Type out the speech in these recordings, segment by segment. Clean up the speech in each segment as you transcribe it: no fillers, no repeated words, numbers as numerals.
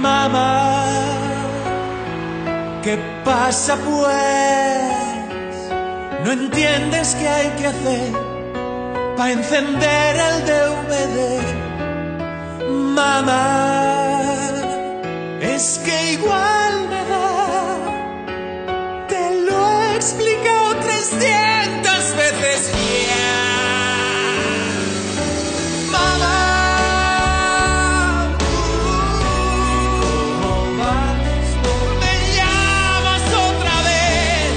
Mamá, ¿qué pasa pues? ¿No entiendes qué hay que hacer para encender el DVD? Mamá, es que igual me da. Te lo he explicado 300 veces ya. Mamá, me llamas otra vez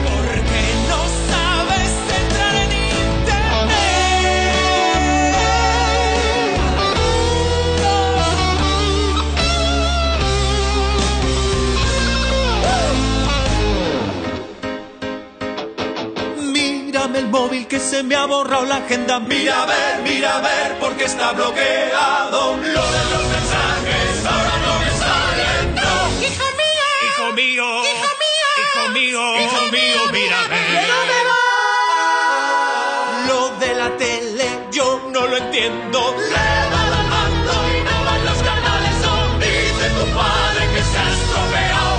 porque no sabes entrar en internet. Mírame el móvil que se me ha borrado la agenda. Mira a ver, porque está bloqueado. Lo de los mensajes ahora no me sale. No. ¡Hijo mío! Hijo mío, ¡Hijo mío! hijo mío, hijo mío, mira a ver. ¡Que no me va! Lo de la tele yo no lo entiendo. Le he dado al mando y no van los canales. Dice tu padre que se ha estropeado.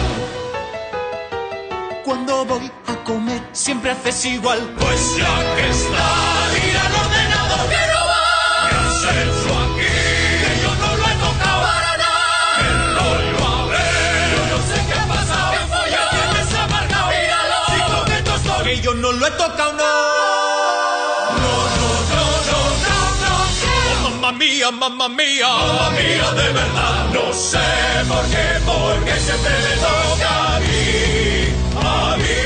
Cuando voy a comer siempre haces igual. Pues ya que está, mira el ordenador que no va. ¿Qué has hecho aquí? Que yo no lo he tocado para nada. ¡Qué rollo, a ver! Yo no sé qué ha pasado. ¡Qué follón! ¿Quién se ha marcado? ¡Míralo! Si con esto estoy. Que yo no lo he tocado, no. Mamma mía, mamma mía, mamma mía, de verdad. No sé por qué siempre me toca a mí, a mí.